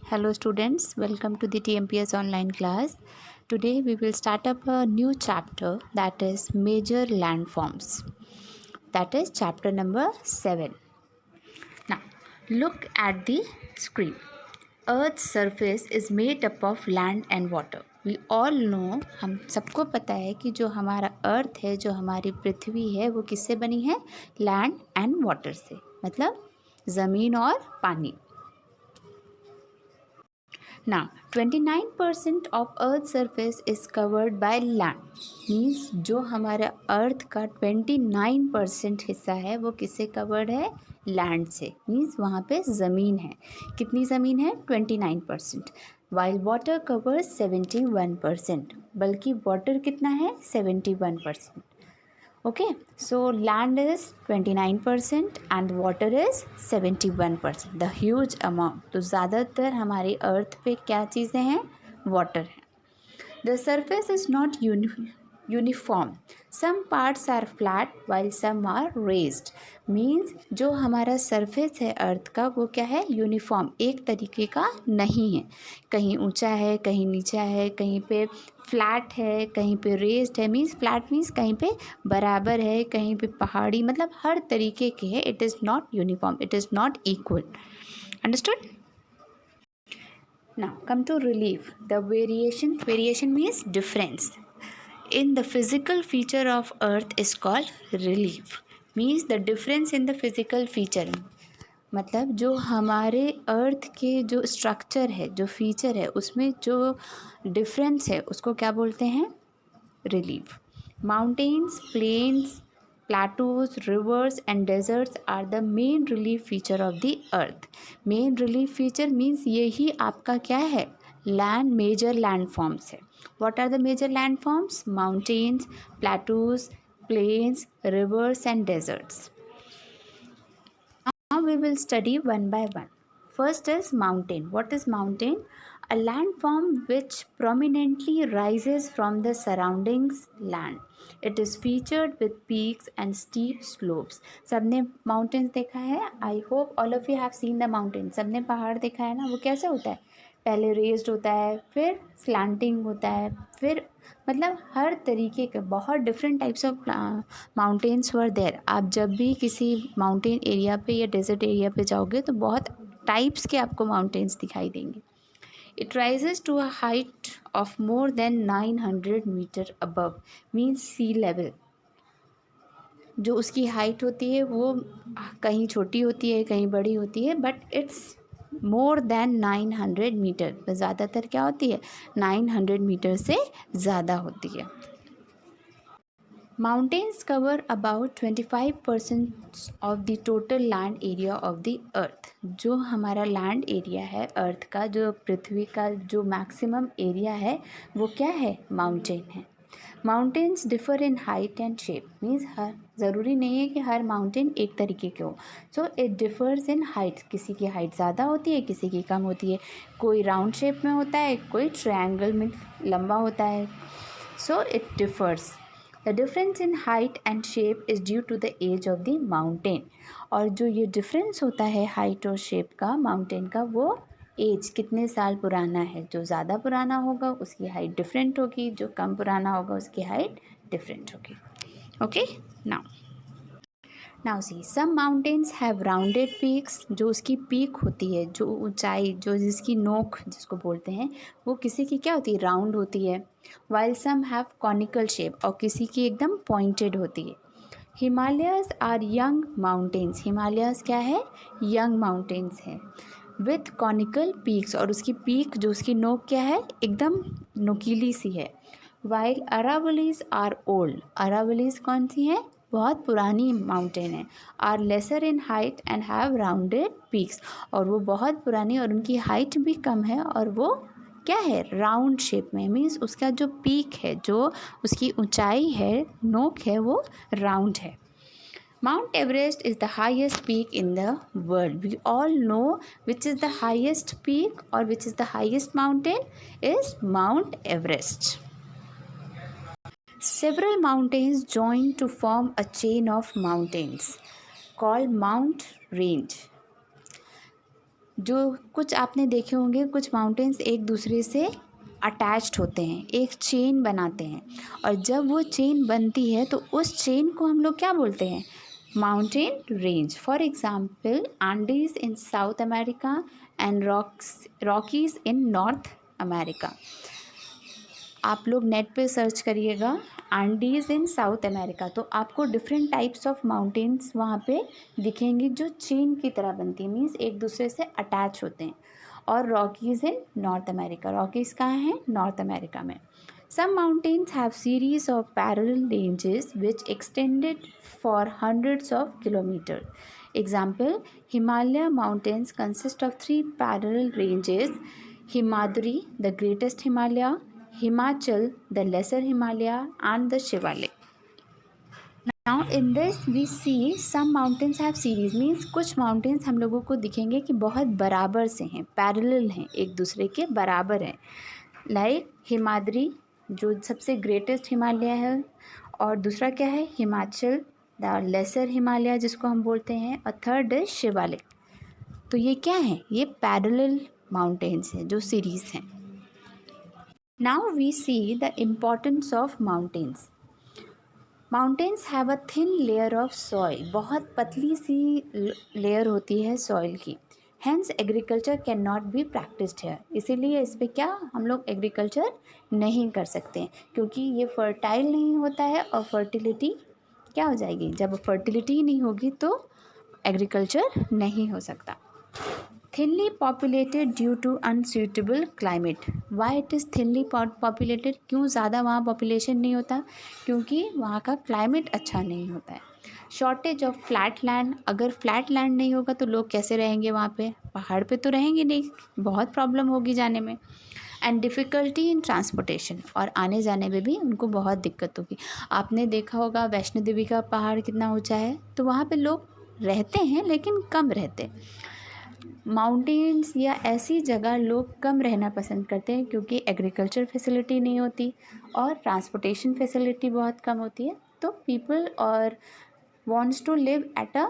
Hello students, welcome to the TMPS online class. Today we will start up a new chapter, that is major landforms. That is chapter number 7. Now look at the screen. Earth's surface is made up of land and water. We all know, हम सबको पता है कि जो हमारा अर्थ है, जो हमारी पृथ्वी है, वो किससे बनी है? लैंड एंड वाटर से, मतलब ज़मीन और पानी. Now, 29% of Earth's surface is covered by land. Means जो हमारा अर्थ का 29% हिस्सा है वो किससे कवर्ड है? लैंड से. मीन्स वहाँ पे ज़मीन है. कितनी ज़मीन है? 29%. While water covers 71%. बल्कि वाटर कितना है? 71%. Okay, so land is 29% and water is 71%. The huge amount. तो ज़्यादातर हमारे अर्थ पे क्या चीज़ें हैं? वाटर है. The surface is not uniform. Some parts are flat while some are raised. Means जो हमारा सरफेस है अर्थ का वो क्या है? यूनिफॉर्म, एक तरीके का नहीं है. कहीं ऊंचा है, कहीं नीचा है, कहीं पे फ्लैट है, कहीं पे रेस्ड है. मीन्स फ्लैट मीन्स कहीं पे बराबर है, कहीं पे पहाड़ी, मतलब हर तरीके के है. It is not uniform, it is not equal. Understood? Now come to relief. The variation means difference in the physical feature of earth is called relief. Means the difference in the physical feature. मतलब जो हमारे अर्थ के जो structure है, जो feature है, उसमें जो डिफरेंस है उसको क्या बोलते हैं? Relief. Mountains, plains, plateaus, rivers and deserts are the main relief feature of the earth. Main relief feature means यही आपका क्या है? लैंड, मेजर लैंड फॉर्म्स है. What are the major land forms? Mountains, plateaus, plains, rivers and deserts. Now we will study one by one. First is mountain. What is mountain? A landform which prominently rises from the surroundings land. It is featured with peaks and steep slopes. सबने mountains देखा है? I hope all of you have seen the mountains. सबने पहाड़ देखा है ना? वो कैसे होता है? पहले रेस्ड होता है, फिर स्लैंटिंग होता है, फिर मतलब हर तरीके के बहुत different types of mountains were there. आप जब भी किसी माउंटेन एरिया पे या डेजर्ट एरिया पे जाओगे तो बहुत टाइप्स के आपको माउंटेन्स दिखाई देंगे. It rises to a height of more than 900 metre above. Means sea level. जो उसकी हाइट होती है वो कहीं छोटी होती है, कहीं बड़ी होती है, but it's more than 900 metre. ज़्यादातर क्या होती है? 900 मीटर से ज़्यादा होती है. Mountains cover about 25% of the total land area of the earth. जो हमारा लैंड एरिया है अर्थ का, जो पृथ्वी का जो मैक्सिमम एरिया है वो क्या है? माउंटेन है. Mountains differ in height and shape. Means हर ज़रूरी नहीं है कि हर माउंटेन एक तरीके के हो. So it differs in height. किसी की हाइट ज़्यादा होती है, किसी की कम होती है. कोई राउंड शेप में होता है, कोई ट्रायंगल में लंबा होता है. So it differs. The difference in height and shape is due to the age of the mountain. और जो ये डिफरेंस होता है हाइट और शेप का माउंटेन का, वो एज कितने साल पुराना है. जो ज़्यादा पुराना होगा उसकी हाइट डिफरेंट होगी, जो कम पुराना होगा उसकी हाइट डिफरेंट होगी. Okay. Now see some mountains have rounded peaks. जो उसकी पीक होती है, जो ऊंचाई, जो जिसकी नोक जिसको बोलते हैं, वो किसी की क्या होती है? राउंड होती है. While some have conical shape. और किसी की एकदम पॉइंटेड होती है. Himalayas are young mountains. Himalayas क्या है? यंग माउंटेन्स है विथ कॉनिकल पीक्स. और उसकी पीक जो उसकी नोक क्या है? एकदम नुकीली सी है. While Aravallis are old. Aravallis कौन सी है? बहुत पुरानी माउंटेन है. Are lesser in height and have rounded peaks. और वो बहुत पुरानी और उनकी हाइट भी कम है और वो क्या है? राउंड शेप में. मीन्स उसका जो पीक है, जो उसकी ऊंचाई है, नोक है, वो राउंड है. Mount Everest is the highest peak in the world. We all know which is the highest peak or which is the highest mountain is Mount Everest. Several mountains join to form a chain of mountains called Mount Range. जो कुछ आपने देखे होंगे, कुछ mountains एक दूसरे से attached होते हैं, एक चेन बनाते हैं, और जब वो चेन बनती है तो उस चेन को हम लोग क्या बोलते हैं? Mountain range. For example Andes in south America and Rockies in North America. आप लोग नेट पे सर्च करिएगा एंडीज़ इन साउथ अमेरिका, तो आपको डिफरेंट टाइप्स ऑफ माउंटेन्स वहाँ पे दिखेंगी जो चेन की तरह बनती है, मीन्स एक दूसरे से अटैच होते हैं. और Rockies in North America, Rockies कहाँ हैं? नॉर्थ अमेरिका में. Some mountains have series of parallel ranges which extended for hundreds of kilometre. Example, Himalaya mountains consist of 3 parallel ranges: Himadri the greatest Himalaya, Himachal, the lesser Himalaya, and the Shivalik. Now in this we see some mountains have series, means कुछ mountains हम लोगों को दिखेंगे कि बहुत बराबर से हैं, पैरेलल हैं, एक दूसरे के बराबर हैं. लाइक हिमाद्री जो सबसे ग्रेटेस्ट हिमालय है, और दूसरा क्या है? हिमाचल द लेसर हिमालय जिसको हम बोलते हैं, और थर्ड है शिवालिक. तो ये क्या है? ये पैरेलल माउंटेन्स हैं जो सीरीज़ हैं. Now we see the importance of mountains. Mountains have a thin layer of soil. बहुत पतली सी लेयर होती है सॉइल की. Hence agriculture cannot be practiced here. इसीलिए इस पे क्या हम लोग एग्रीकल्चर नहीं कर सकते, क्योंकि ये फर्टाइल नहीं होता है, और फर्टिलिटी क्या हो जाएगी? जब फर्टिलिटी नहीं होगी तो एग्रीकल्चर नहीं हो सकता. Thinly populated due to unsuitable climate. Why it is thinly populated? क्यों ज़्यादा वहाँ population नहीं होता? क्योंकि वहाँ का climate अच्छा नहीं होता है. Shortage of flat land. अगर flat land नहीं होगा तो लोग कैसे रहेंगे वहाँ पे? पहाड़ पे तो रहेंगे नहीं, बहुत प्रॉब्लम होगी जाने में. एंड डिफ़िकल्टी इन ट्रांसपोर्टेशन, और आने जाने में भी उनको बहुत दिक्कत होगी. आपने देखा होगा वैष्णो देवी का पहाड़ कितना ऊंचा है, तो वहाँ पे लोग रहते हैं लेकिन कम रहते. माउंटेन्स या ऐसी जगह लोग कम रहना पसंद करते हैं क्योंकि एग्रीकल्चर फैसिलिटी नहीं होती और ट्रांसपोर्टेशन फैसिलिटी बहुत कम होती है. तो पीपल और wants to live at a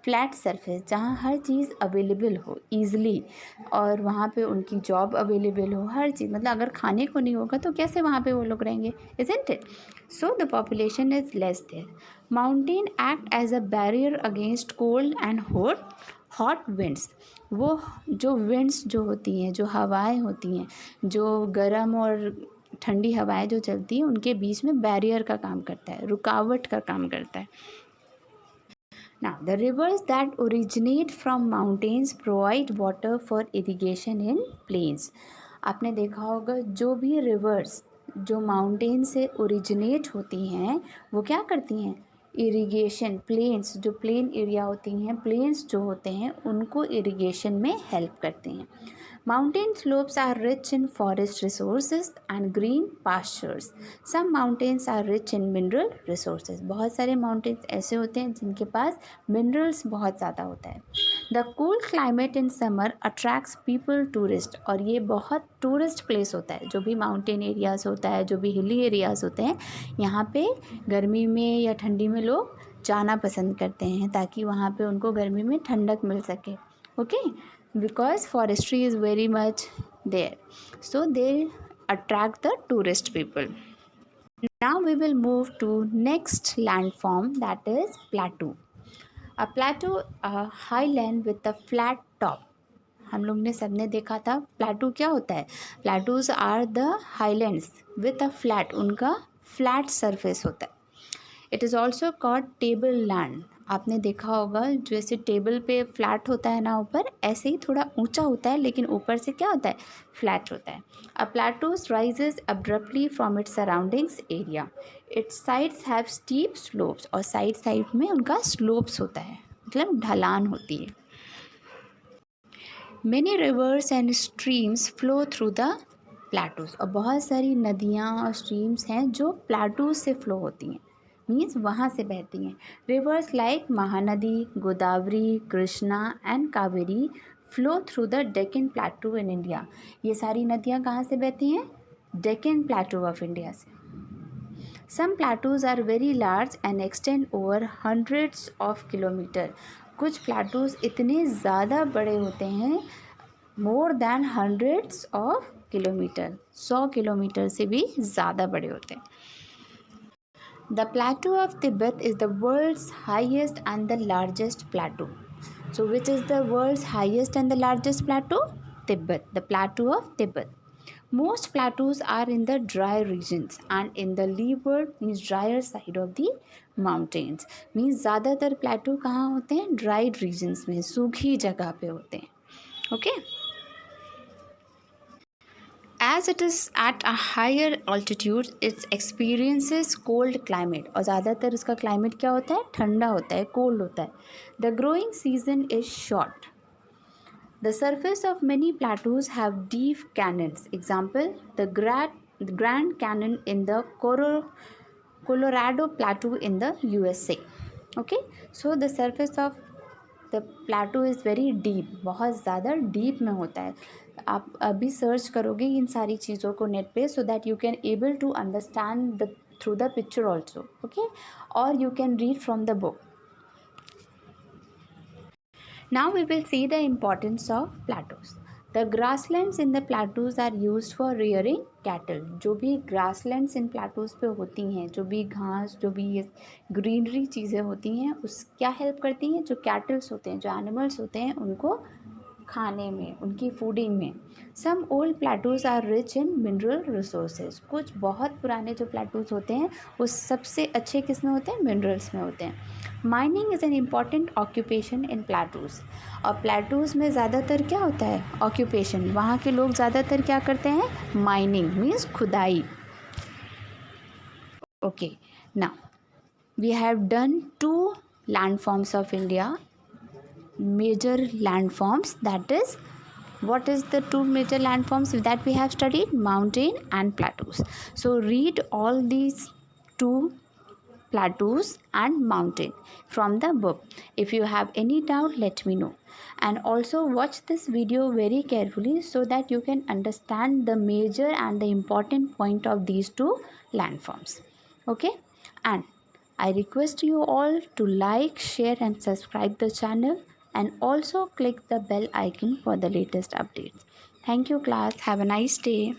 flat surface, जहाँ हर चीज़ अवेलेबल हो ईज़िली, और वहाँ पे उनकी जॉब अवेलेबल हो, हर चीज़. मतलब अगर खाने को नहीं होगा तो कैसे वहाँ पे वो लोग रहेंगे? Isn't it? So the population is less there. Mountain act as a barrier against cold and hot winds. वो जो विंड्स जो होती हैं, जो हवाएं होती हैं, जो गर्म और ठंडी हवाएं जो चलती हैं, उनके बीच में बैरियर का काम करता है, रुकावट का काम करता है. Now, the rivers that originate from mountains provide water for irrigation in plains. आपने देखा होगा जो भी रिवर्स जो माउंटेन से ओरिजिनेट होती हैं वो क्या करती हैं? इरिगेशन, प्लेन्स, जो प्लेन एरिया होती हैं, प्लेन्स जो होते हैं उनको इरिगेशन में हेल्प करते हैं. Mountain slopes are rich in forest resources and green pastures. Some mountains are rich in mineral resources. बहुत सारे mountains ऐसे होते हैं जिनके पास minerals बहुत ज़्यादा होता है. The cool climate in summer attracts people tourist. और ये बहुत टूरिस्ट प्लेस होता है. जो भी माउंटेन एरियाज़ होता है, जो भी हिली एरियाज़ होते हैं, यहाँ पे गर्मी में या ठंडी में लोग जाना पसंद करते हैं ताकि वहाँ पे उनको गर्मी में ठंडक मिल सके. Okay, because forestry is very much there, so they attract the tourist people. Now we will move to next landform, that is plateau. A plateau, a highland with a flat top. हम लोग ने सबने देखा था प्लेटू क्या होता है. Plateaus are the highlands with a flat, उनका फ्लैट सरफेस होता है. It is also called table land. आपने देखा होगा जैसे टेबल पे फ्लैट होता है ना ऊपर, ऐसे ही थोड़ा ऊंचा होता है लेकिन ऊपर से क्या होता है? फ्लैट होता है. A plateaus rises abruptly from its surroundings area. Its sides have steep slopes, और साइड में उनका स्लोप्स होता है, मतलब ढलान होती है. Many rivers and streams flow through the plateaus. और बहुत सारी नदियाँ और स्ट्रीम्स हैं जो प्लाटूज से फ्लो होती हैं, मीन्स वहाँ से बहती हैं. Reverse like Mahanadi, Godavari, Krishna and Kaveri flow through the Deccan plateau in India. ये सारी नदियाँ कहाँ से बहती हैं? डेक्कन प्लाटू ऑफ इंडिया से. Some plateaus are very large and extend over hundreds of kilometers. कुछ प्लेटूज इतने ज़्यादा बड़े होते हैं, more than hundreds of kilometre, 100 kilometre से भी ज़्यादा बड़े होते हैं. The plateau of Tibet is the world's highest and the largest plateau. So which is the world's highest and the largest plateau? Tibet, the plateau of Tibet. Most plateaus are in the dry regions and in the leeward means drier side of the mountains. Means ज़्यादातर plateau कहाँ होते हैं? Dried regions में, सूखी जगह पे होते हैं. Okay? As it is at a higher altitude, it experiences cold climate. और ज़्यादातर इसका climate क्या होता है? ठंडा होता है, cold होता है. The growing season is short. The surface of many plateaus have deep canyons. Example, the Grand Canyon in the Colorado Plateau in the USA. Okay, so the surface of the plateau is very deep. बहुत ज़्यादा deep में होता है. आप अभी search करोगे इन सारी चीज़ों को नेट पे, so that you can able to understand through the picture also. Okay, or you can read from the book. Now we will see the importance of plateaus. The grasslands in the plateaus are used for rearing cattle. जो भी grasslands in plateaus पे होती हैं, जो भी घास, जो भी ग्रीनरी चीज़ें होती हैं, उस क्या हेल्प करती हैं? जो कैटल्स होते हैं, जो एनिमल्स होते हैं, उनको खाने में, उनकी फूडिंग में. Some old plateaus are rich in mineral resources. कुछ बहुत पुराने जो प्लेटूज होते हैं वो सबसे अच्छे किस में होते हैं? मिनरल्स में होते हैं. Mining is an important occupation in plateaus. और प्लेटूज में ज़्यादातर क्या होता है? ऑक्यूपेशन. वहाँ के लोग ज़्यादातर क्या करते हैं? माइनिंग मीन्स खुदाई. Okay, now we have done 2 landforms of India, major landforms. That is, what is the 2 major landforms that we have studied? Mountain and plateaus. So read all these 2 plateaus and mountain from the book. If you have any doubt, let me know. And also watch this video very carefully so that you can understand the major and the important point of these 2 landforms. Okay, and I request you all to like, share and subscribe the channel, and also click the bell icon for the latest updates. Thank you class. Have a nice day.